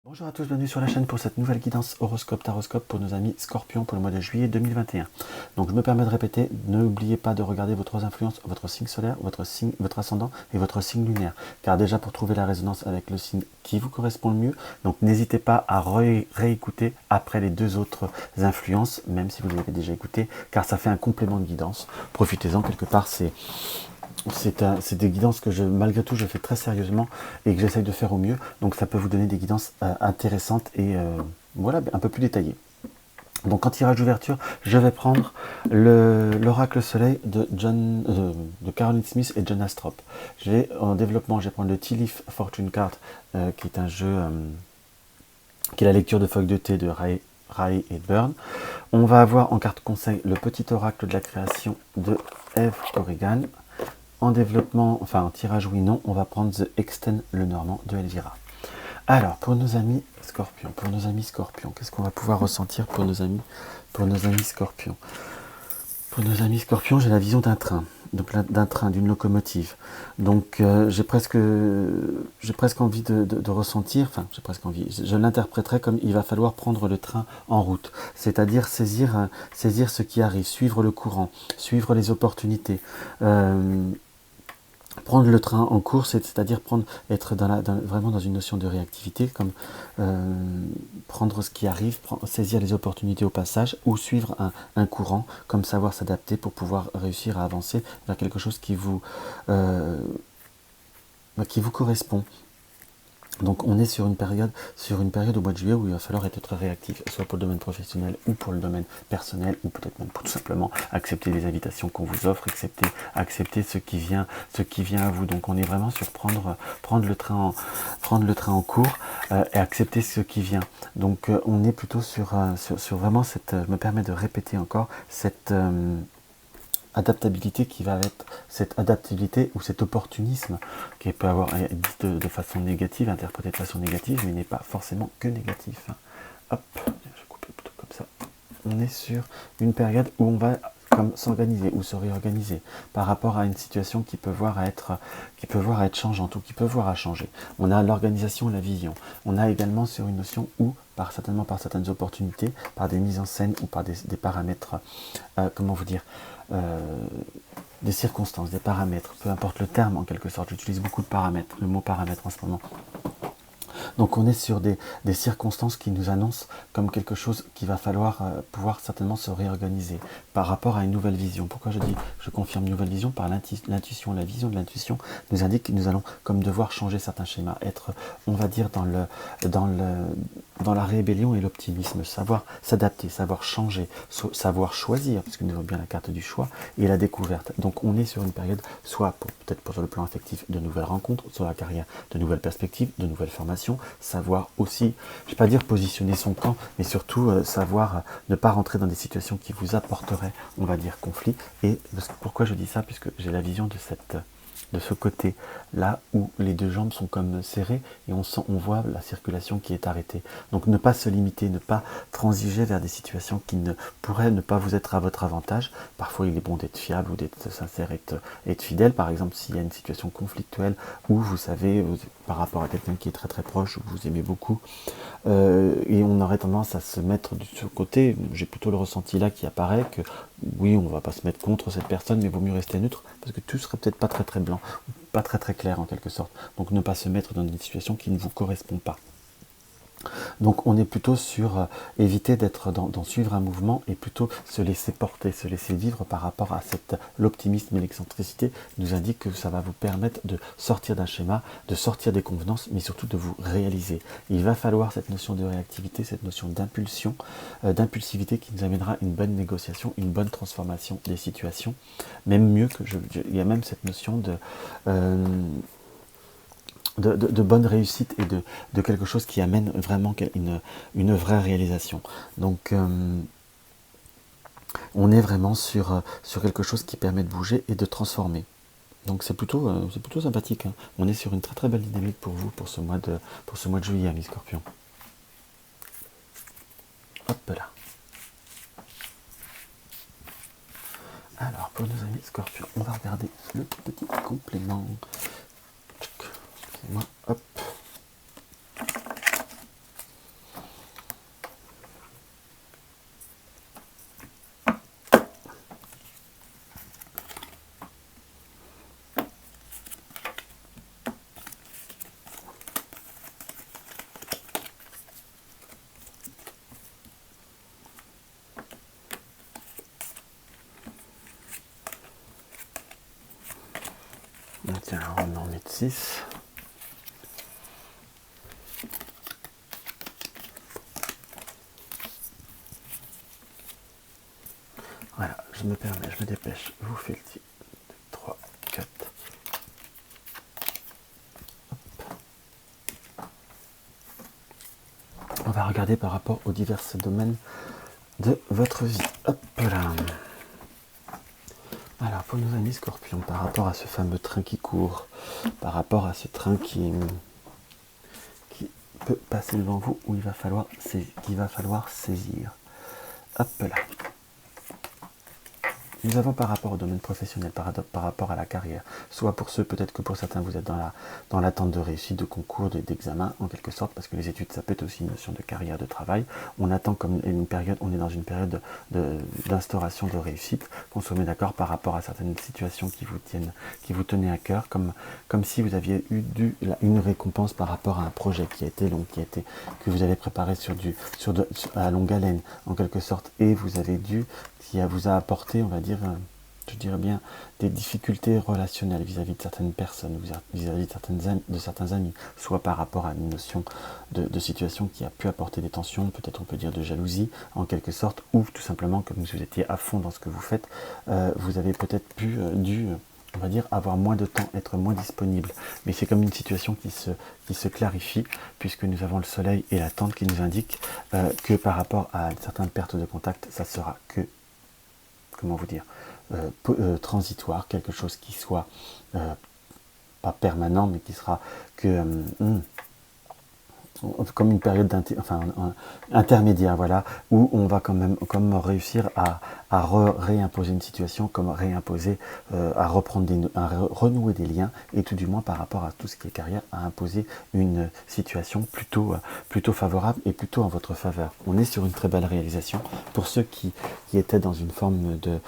Bonjour à tous, bienvenue sur la chaîne pour cette nouvelle guidance horoscope taroscope pour nos amis Scorpions pour le mois de juillet 2021. Donc je me permets de répéter, n'oubliez pas de regarder vos trois influences, votre signe solaire, votre ascendant et votre signe lunaire. Car déjà pour trouver la résonance avec le signe qui vous correspond le mieux, donc n'hésitez pas à réécouter après les deux autres influences, même si vous les avez déjà écoutées, car ça fait un complément de guidance. Profitez-en, quelque part c'est des guidances que malgré tout je fais très sérieusement et que j'essaye de faire au mieux, donc ça peut vous donner des guidances intéressantes et voilà, un peu plus détaillées. Donc en tirage d'ouverture, je vais prendre l'oracle soleil de Caroline Smith et John Astrop. En développement, je vais prendre le Tea Leaf Fortune Card, qui est un jeu qui est la lecture de feuilles de thé de Ray et Byrne. On va avoir en carte conseil le petit oracle de la création de Eve Corrigan. En développement, enfin en tirage oui non, on va prendre The Extend le Normand de Elvira. Alors, pour nos amis Scorpions, qu'est-ce qu'on va pouvoir ressentir pour nos amis Scorpions? Pour nos amis Scorpions, j'ai la vision d'un train, d'une locomotive. Donc j'ai presque envie de ressentir, enfin j'ai presque envie, je l'interpréterai comme il va falloir prendre le train en route, c'est-à-dire saisir ce qui arrive, suivre le courant, suivre les opportunités. Prendre le train en course, c'est-à-dire être vraiment dans une notion de réactivité, comme prendre ce qui arrive, saisir les opportunités au passage, ou suivre un courant, comme savoir s'adapter pour pouvoir réussir à avancer vers quelque chose qui vous correspond. Donc on est sur une période au mois de juillet où il va falloir être très réactif, soit pour le domaine professionnel ou pour le domaine personnel, ou peut-être même pour tout simplement accepter les invitations qu'on vous offre, accepter ce qui vient à vous. Donc on est vraiment sur prendre le train en cours et accepter ce qui vient. Donc on est plutôt sur vraiment je me permets de répéter encore cette adaptabilité qui va être cette adaptabilité ou cet opportunisme qui peut avoir dit de façon négative, interprété de façon négative, mais n'est pas forcément que négatif. Hop, je vais couper plutôt comme ça. On est sur une période où on va comme s'organiser ou se réorganiser par rapport à une situation qui peut voir à être changeante ou qui peut voir à changer. On a l'organisation, la vision. On a également sur une notion où certainement par certaines opportunités, par des mises en scène ou par des paramètres, comment vous dire, des circonstances, des paramètres, peu importe le terme en quelque sorte, j'utilise beaucoup de paramètres, le mot paramètre en ce moment. Donc on est sur des circonstances qui nous annoncent comme quelque chose qu'il va falloir pouvoir certainement se réorganiser par rapport à une nouvelle vision. Pourquoi je confirme une nouvelle vision? Par l'intuition, la vision de l'intuition nous indique que nous allons comme devoir changer certains schémas, être, on va dire, dans la rébellion et l'optimisme, savoir s'adapter, savoir changer, savoir choisir, puisque nous avons bien la carte du choix, et la découverte. Donc on est sur une période, soit peut-être sur le plan affectif, de nouvelles rencontres, sur la carrière, de nouvelles perspectives, de nouvelles formations, savoir aussi, je ne vais pas dire positionner son camp, mais surtout savoir ne pas rentrer dans des situations qui vous apporteraient, on va dire, conflit. Et pourquoi je dis ça? Puisque j'ai la vision de ce côté là où les deux jambes sont comme serrées et on voit la circulation qui est arrêtée. Donc ne pas se limiter, ne pas transiger vers des situations qui pourraient ne pas vous être à votre avantage. Parfois il est bon d'être fiable ou d'être sincère, être fidèle. Par exemple, s'il y a une situation conflictuelle où vous savez, par rapport à quelqu'un qui est très très proche ou que vous aimez beaucoup, et on aurait tendance à se mettre de ce côté, j'ai plutôt le ressenti là qui apparaît que oui, on ne va pas se mettre contre cette personne, mais il vaut mieux rester neutre, parce que tout serait peut-être pas très très blanc, pas très très clair en quelque sorte. Donc ne pas se mettre dans une situation qui ne vous correspond pas. Donc on est plutôt sur éviter d'être dans suivre un mouvement et plutôt se laisser porter, se laisser vivre par rapport à l'optimisme et l'excentricité nous indique que ça va vous permettre de sortir d'un schéma, de sortir des convenances, mais surtout de vous réaliser. Il va falloir cette notion de réactivité, cette notion d'impulsion, d'impulsivité qui nous amènera une bonne négociation, une bonne transformation des situations. Même mieux que il y a même cette notion de bonne réussite et de quelque chose qui amène vraiment une vraie réalisation. Donc on est vraiment sur quelque chose qui permet de bouger et de transformer. Donc c'est plutôt sympathique. Hein. On est sur une très très belle dynamique pour vous pour ce mois de juillet, amis Scorpions. Hop là. Alors pour nos amis Scorpions, on va regarder le petit complément. Excusez-moi, hop. Tiens, on va en mettre 6. Voilà, je me permets, je me dépêche. Je vous fais le petit 3, 4. On va regarder par rapport aux divers domaines de votre vie. Hop là. Alors, pour nos amis Scorpions, par rapport à ce fameux train qui court, par rapport à ce train qui peut passer devant vous, où qu'il va falloir saisir. Hop là. Nous avons par rapport au domaine professionnel, par rapport à la carrière, soit pour ceux, peut-être que pour certains vous êtes dans l'attente de réussite, de concours, d'examen, en quelque sorte, parce que les études ça peut être aussi une notion de carrière, de travail. On attend comme une période, on est dans une période d'instauration de réussite, qu'on se met d'accord par rapport à certaines situations qui vous tenaient à cœur, comme si vous aviez eu une récompense par rapport à un projet qui a été long, que vous avez préparé à longue haleine, en quelque sorte, et vous avez qui vous a apporté, on va dire, je dirais bien, des difficultés relationnelles vis-à-vis de certaines personnes, vis-à-vis de certains amis, soit par rapport à une notion de situation qui a pu apporter des tensions, peut-être on peut dire de jalousie, en quelque sorte, ou tout simplement, comme vous étiez à fond dans ce que vous faites, vous avez peut-être dû on va dire, avoir moins de temps, être moins disponible. Mais c'est comme une situation qui se clarifie, puisque nous avons le soleil et la tente qui nous indiquent que par rapport à certaines pertes de contact, ça sera que, comment vous dire, transitoire, quelque chose qui soit pas permanent, mais qui sera que comme une période intermédiaire, voilà, où on va quand même comme réussir à réimposer une situation, comme réimposer, à renouer des liens, et tout du moins par rapport à tout ce qui est carrière, à imposer une situation plutôt favorable et plutôt en votre faveur. On est sur une très belle réalisation. Pour ceux qui étaient dans une forme de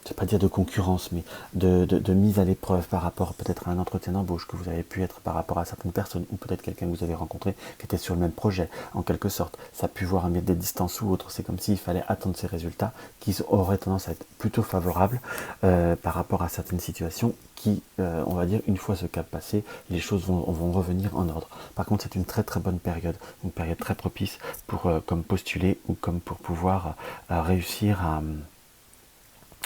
je ne vais pas dire de concurrence, mais de mise à l'épreuve par rapport peut-être à un entretien d'embauche que vous avez pu être par rapport à certaines personnes, ou peut-être quelqu'un que vous avez rencontré qui était sur le même projet, en quelque sorte. Ça a pu voir des distances ou autre. C'est comme s'il fallait attendre ces résultats qui auraient tendance à être plutôt favorables par rapport à certaines situations qui, on va dire, une fois ce cap passé, les choses vont revenir en ordre. Par contre, c'est une très très bonne période, une période très propice pour comme postuler ou comme pour pouvoir réussir à...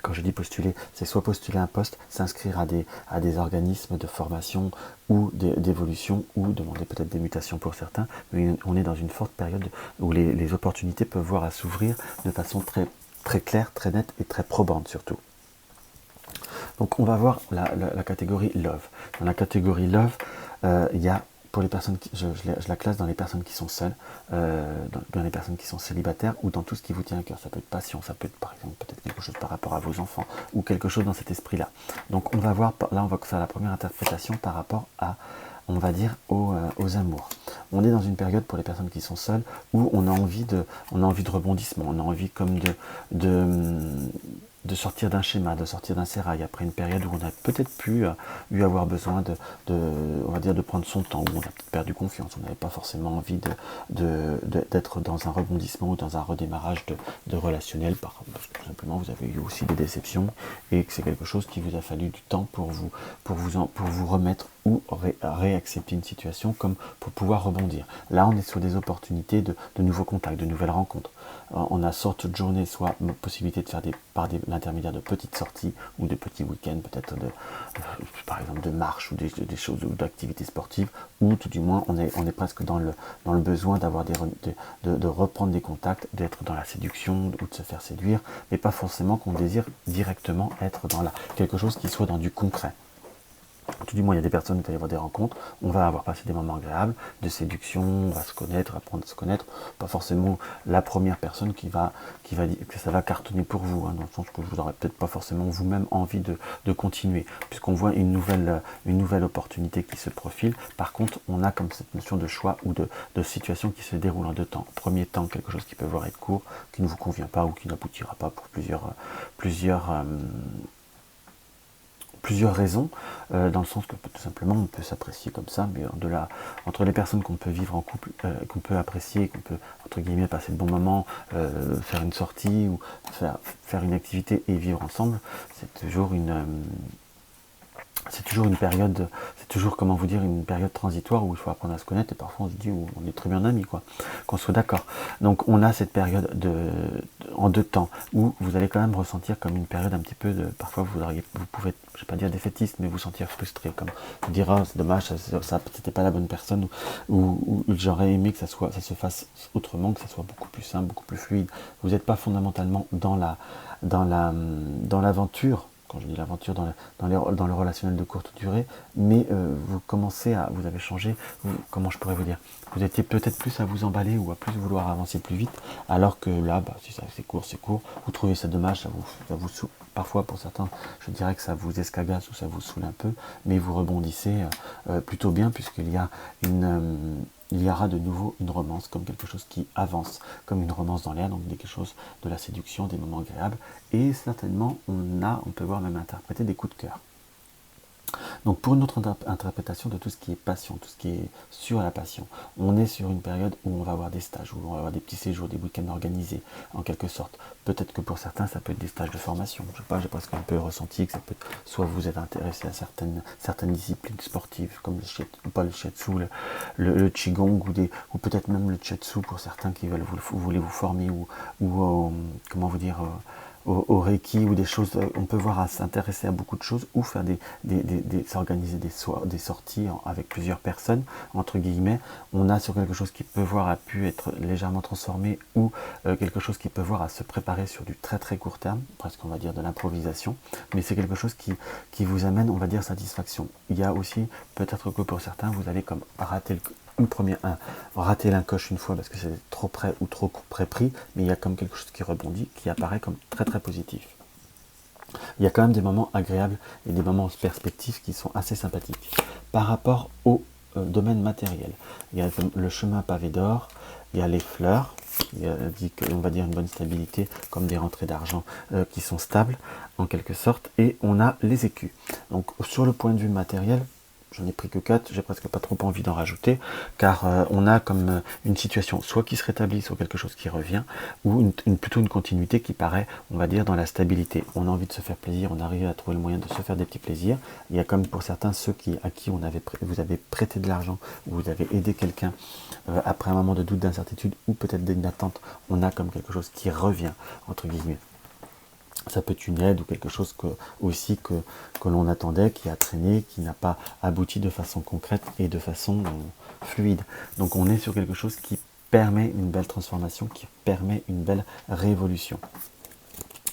Quand je dis postuler, c'est soit postuler un poste, s'inscrire à des organismes de formation ou d'évolution, ou demander peut-être des mutations pour certains, mais on est dans une forte période où les opportunités peuvent voir à s'ouvrir de façon très, très claire, très nette et très probante surtout. Donc on va voir la catégorie Love. Dans la catégorie Love, il y a pour les personnes, je la classe dans les personnes qui sont seules, dans les personnes qui sont célibataires, ou dans tout ce qui vous tient à cœur. Ça peut être passion, ça peut être par exemple peut-être quelque chose par rapport à vos enfants, ou quelque chose dans cet esprit-là. Donc on va voir, là on va faire la première interprétation par rapport à, on va dire, aux amours. On est dans une période pour les personnes qui sont seules où on a envie de rebondissement, on a envie comme de sortir d'un schéma, de sortir d'un sérail, après une période où on a peut-être pu avoir besoin on va dire de prendre son temps, où on a peut-être perdu confiance, on n'avait pas forcément envie d'être dans un rebondissement ou dans un redémarrage de relationnel, parce que tout simplement vous avez eu aussi des déceptions, et que c'est quelque chose qui vous a fallu du temps pour vous remettre ou réaccepter une situation comme pour pouvoir rebondir. Là, on est sur des opportunités de nouveaux contacts, de nouvelles rencontres. On a sorte de journée, soit possibilité de faire par l'intermédiaire de petites sorties ou de petits week-ends, peut-être par exemple de marche ou des choses ou d'activités sportives, ou tout du moins on est presque dans le besoin d'avoir de reprendre des contacts, d'être dans la séduction ou de se faire séduire, mais pas forcément qu'on désire directement être dans quelque chose qui soit dans du concret. Tout du moins, il y a des personnes, il va y avoir des rencontres, on va avoir passé des moments agréables, de séduction, on va se connaître, apprendre à se connaître, pas forcément la première personne qui va dire que ça va cartonner pour vous, dans le sens que vous n'aurez peut-être pas forcément vous-même envie de continuer, puisqu'on voit une nouvelle opportunité qui se profile. Par contre, on a comme cette notion de choix ou de situation qui se déroule en deux temps. Premier temps, quelque chose qui peut voir être court, qui ne vous convient pas ou qui n'aboutira pas pour plusieurs raisons, dans le sens que tout simplement on peut s'apprécier comme ça, mais entre les personnes qu'on peut vivre en couple, qu'on peut apprécier, qu'on peut entre guillemets passer de bons moments, faire une sortie ou faire une activité et vivre ensemble, c'est toujours c'est toujours une période, c'est toujours, comment vous dire, une période transitoire où il faut apprendre à se connaître, et parfois on se dit, on est très bien amis, quoi, qu'on soit d'accord. Donc on a cette période en 2 temps, où vous allez quand même ressentir comme une période un petit peu de, parfois vous pouvez, je vais pas dire défaitiste, mais vous sentir frustré, comme vous dire, ah, c'est dommage, ça c'était pas la bonne personne, ou j'aurais aimé que ça se fasse autrement, que ça soit beaucoup plus simple, beaucoup plus fluide. Vous n'êtes pas fondamentalement dans l'aventure, quand je dis l'aventure, dans le relationnel de courte durée, mais vous commencez vous avez changé, comment je pourrais vous dire, vous étiez peut-être plus à vous emballer ou à plus vouloir avancer plus vite, alors que là, si ça c'est court, vous trouvez ça dommage, parfois pour certains, je dirais que ça vous escagasse ou ça vous saoule un peu, mais vous rebondissez plutôt bien, puisqu'il y a il y aura de nouveau une romance, comme quelque chose qui avance, comme une romance dans l'air, donc quelque chose de la séduction, des moments agréables, et certainement on peut voir même interpréter des coups de cœur. Donc pour notre interprétation de tout ce qui est passion, tout ce qui est sur la passion, on est sur une période où on va avoir des stages, où on va avoir des petits séjours, des week-ends organisés, en quelque sorte. Peut-être que pour certains, ça peut être des stages de formation. Je sais pas, j'ai presque un peu ressenti que ça peut soit vous êtes intéressé à certaines disciplines sportives, comme le shiatsu, le qigong, ou peut-être même le chetsu pour certains qui voulez vous former, ou comment vous dire, au Reiki, ou des choses, on peut voir à s'intéresser à beaucoup de choses, ou faire s'organiser des sorties avec plusieurs personnes, entre guillemets. On a sur quelque chose qui peut voir a pu être légèrement transformé, ou quelque chose qui peut voir à se préparer sur du très très court terme, presque on va dire de l'improvisation, mais c'est quelque chose qui vous amène, on va dire, satisfaction. Il y a aussi, peut-être que pour certains, vous allez comme rater rater l'encoche une fois parce que c'est trop près ou trop près pris, mais il y a comme quelque chose qui rebondit, qui apparaît comme très très positif. Il y a quand même des moments agréables et des moments en perspective qui sont assez sympathiques. Par rapport au domaine matériel, il y a le chemin pavé d'or, il y a les fleurs, il y a, on va dire, une bonne stabilité, comme des rentrées d'argent qui sont stables en quelque sorte, et on a les écus. Donc sur le point de vue matériel, j'en ai pris que 4, j'ai presque pas trop envie d'en rajouter, car on a comme une situation soit qui se rétablit, soit quelque chose qui revient, ou plutôt une continuité qui paraît, on va dire, dans la stabilité. On a envie de se faire plaisir, on arrive à trouver le moyen de se faire des petits plaisirs. Il y a comme pour certains ceux à qui vous avez prêté de l'argent, ou vous avez aidé quelqu'un après un moment de doute, d'incertitude, ou peut-être d'une attente, on a comme quelque chose qui revient, entre guillemets. Ça peut être une aide ou quelque chose que l'on attendait, qui a traîné, qui n'a pas abouti de façon concrète et de façon fluide. Donc on est sur quelque chose qui permet une belle transformation, qui permet une belle révolution.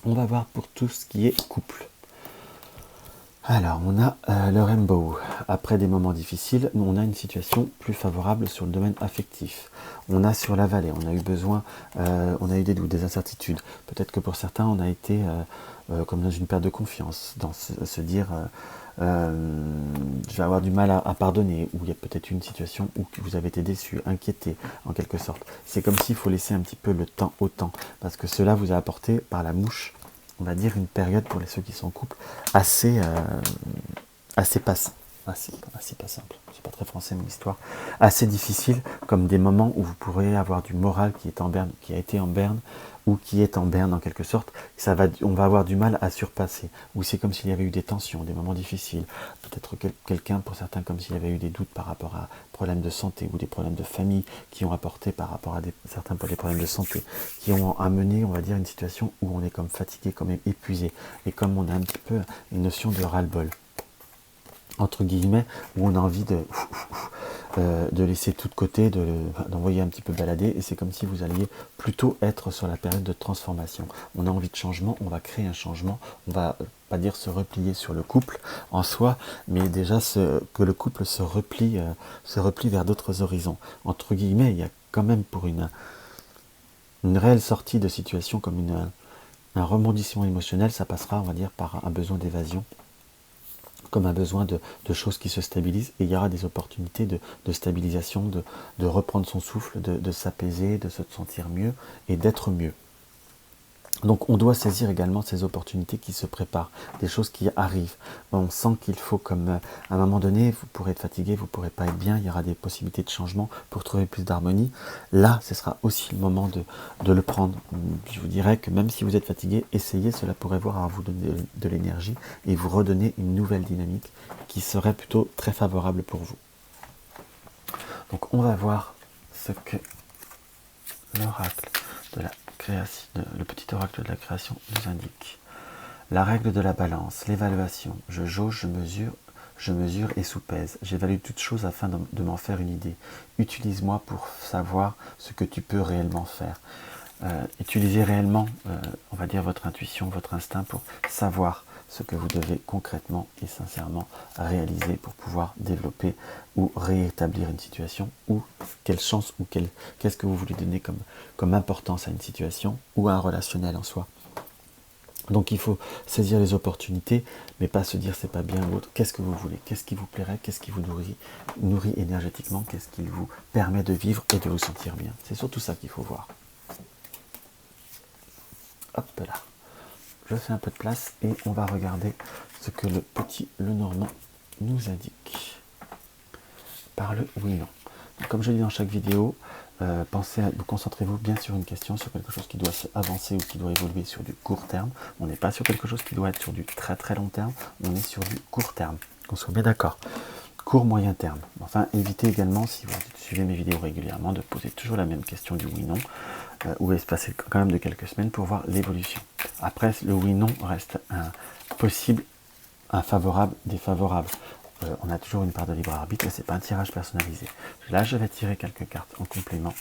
On va voir pour tout ce qui est couple. Alors, on a le rainbow. Après des moments difficiles, on a une situation plus favorable sur le domaine affectif. On a sur la vallée, on a eu besoin, on a eu des doutes, des incertitudes. Peut-être que pour certains, on a été comme dans une perte de confiance, dans se dire je vais avoir du mal à pardonner, ou il y a peut-être une situation où vous avez été déçu, inquiété, en quelque sorte. C'est comme s'il faut laisser un petit peu le temps au temps, parce que cela vous a apporté par la mouche, on va dire, une période pour ceux qui sont en couple assez pas simple, c'est pas très français mais l'histoire, assez difficile, comme des moments où vous pourrez avoir du moral qui est en berne, qui a été en berne, ou qui est en berne en quelque sorte, on va avoir du mal à surpasser, ou c'est comme s'il y avait eu des tensions, des moments difficiles, peut-être quelqu'un, pour certains, comme s'il y avait eu des doutes par rapport à problèmes de santé, ou des problèmes de famille qui ont apporté par rapport à certains problèmes de santé, qui ont amené, on va dire, une situation où on est comme fatigué, comme épuisé, et comme on a un petit peu une notion de ras-le-bol, entre guillemets, où on a envie de laisser tout de côté, d'envoyer un petit peu balader, et c'est comme si vous alliez plutôt être sur la période de transformation. On a envie de changement, on va créer un changement, on va pas dire se replier sur le couple en soi, mais déjà que le couple se replie vers d'autres horizons. Entre guillemets, il y a quand même pour une réelle sortie de situation, comme un rebondissement émotionnel, ça passera, on va dire, par un besoin d'évasion, comme un besoin de choses qui se stabilisent, et il y aura des opportunités de stabilisation, de reprendre son souffle, de s'apaiser, de se sentir mieux et d'être mieux. Donc on doit saisir également ces opportunités qui se préparent, des choses qui arrivent. On sent qu'il faut, comme à un moment donné, vous pourrez être fatigué, vous ne pourrez pas être bien, il y aura des possibilités de changement pour trouver plus d'harmonie. Là, ce sera aussi le moment de le prendre. Je vous dirais que même si vous êtes fatigué, essayez, cela pourrait voir à vous donner de l'énergie et vous redonner une nouvelle dynamique qui serait plutôt très favorable pour vous. Donc on va voir ce que l'oracle de la création, le petit oracle de la création nous indique. La règle de la balance, l'évaluation. Je jauge, je mesure et soupèse. J'évalue toutes choses afin de m'en faire une idée. Utilise-moi pour savoir ce que tu peux réellement faire. Utilisez réellement, on va dire, votre intuition, votre instinct pour savoir ce que vous devez concrètement et sincèrement réaliser pour pouvoir développer ou réétablir une situation, ou quelle chance ou qu'est-ce que vous voulez donner comme importance à une situation ou à un relationnel en soi. Donc il faut saisir les opportunités, mais pas se dire c'est pas bien ou autre. Qu'est-ce que vous voulez? Qu'est-ce qui vous plairait? Qu'est-ce qui vous nourrit énergétiquement? Qu'est-ce qui vous permet de vivre et de vous sentir bien? C'est surtout ça qu'il faut voir. Hop là. Je fais un peu de place et on va regarder ce que le petit Lenormand nous indique. Par le oui-non. Comme je dis dans chaque vidéo, concentrez-vous bien sur une question, sur quelque chose qui doit avancer ou qui doit évoluer sur du court terme. On n'est pas sur quelque chose qui doit être sur du très très long terme, on est sur du court terme. Qu'on soit bien d'accord. Court, moyen terme. Enfin, évitez également, si vous suivez mes vidéos régulièrement, de poser toujours la même question du oui-non, ou espacer quand même de quelques semaines pour voir l'évolution. Après, le oui-non reste un possible, un favorable, défavorable. On a toujours une part de libre arbitre et ce n'est pas un tirage personnalisé. Là, je vais tirer quelques cartes en complément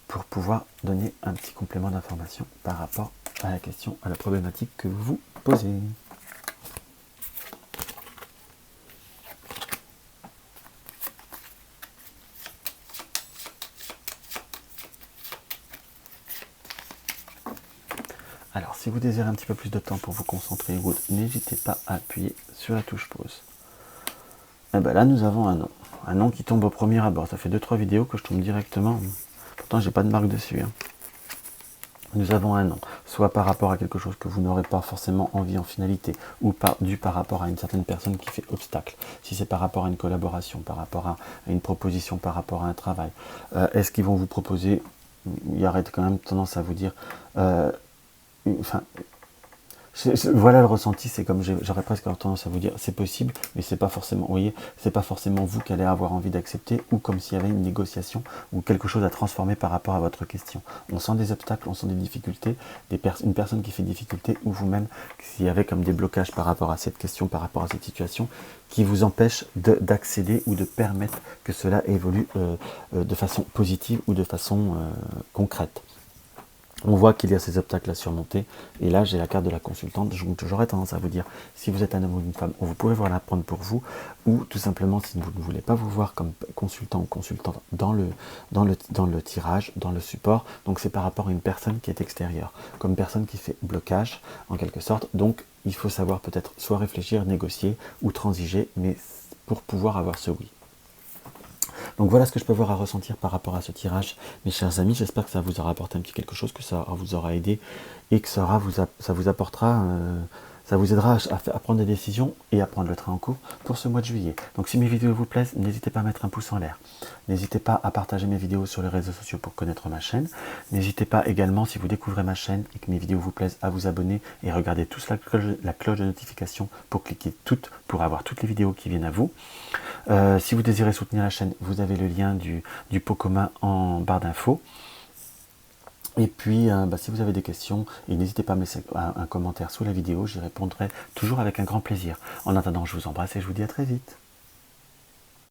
pour pouvoir donner un petit complément d'information par rapport à la question, à la problématique que vous vous posez. Alors, si vous désirez un petit peu plus de temps pour vous concentrer, n'hésitez pas à appuyer sur la touche pause. Et bien là, nous avons un nom. Un nom qui tombe au premier abord. Ça fait 2-3 vidéos que je tombe directement. Pourtant, j'ai pas de marque dessus. Hein. Nous avons un nom. Soit par rapport à quelque chose que vous n'aurez pas forcément envie en finalité, ou dû par rapport à une certaine personne qui fait obstacle. Si c'est par rapport à une collaboration, par rapport à une proposition, par rapport à un travail. Est-ce qu'ils vont vous proposer... Il y aurait quand même tendance à vous dire... voilà le ressenti, c'est comme j'aurais presque tendance à vous dire, c'est possible, mais c'est pas forcément, vous voyez, c'est pas forcément vous qui allez avoir envie d'accepter, ou comme s'il y avait une négociation, ou quelque chose à transformer par rapport à votre question. On sent des obstacles, on sent des difficultés, une personne qui fait difficulté, ou vous-même, s'il y avait comme des blocages par rapport à cette question, par rapport à cette situation, qui vous empêchent d'accéder ou de permettre que cela évolue de façon positive ou de façon concrète. On voit qu'il y a ces obstacles à surmonter, et là j'ai la carte de la consultante. J'aurais tendance à vous dire, si vous êtes un homme ou une femme, vous pouvez voir la prendre pour vous, ou tout simplement si vous ne voulez pas vous voir comme consultant ou consultante dans le tirage, dans le support, donc c'est par rapport à une personne qui est extérieure, comme personne qui fait blocage en quelque sorte. Donc il faut savoir peut-être soit réfléchir, négocier ou transiger, mais pour pouvoir avoir ce oui. Donc voilà ce que je peux avoir à ressentir par rapport à ce tirage, mes chers amis. J'espère que ça vous aura apporté un petit quelque chose, que ça vous aura aidé et que ça vous apportera, ça vous aidera à prendre des décisions et à prendre le train en cours pour ce mois de juillet. Donc si mes vidéos vous plaisent, n'hésitez pas à mettre un pouce en l'air. N'hésitez pas à partager mes vidéos sur les réseaux sociaux pour connaître ma chaîne. N'hésitez pas également, si vous découvrez ma chaîne et que mes vidéos vous plaisent, à vous abonner et regarder tous la cloche de notification pour cliquer toutes, pour avoir toutes les vidéos qui viennent à vous. Si vous désirez soutenir la chaîne, vous avez le lien du pot commun en barre d'infos. Et puis, si vous avez des questions, n'hésitez pas à me laisser un commentaire sous la vidéo, j'y répondrai toujours avec un grand plaisir. En attendant, je vous embrasse et je vous dis à très vite.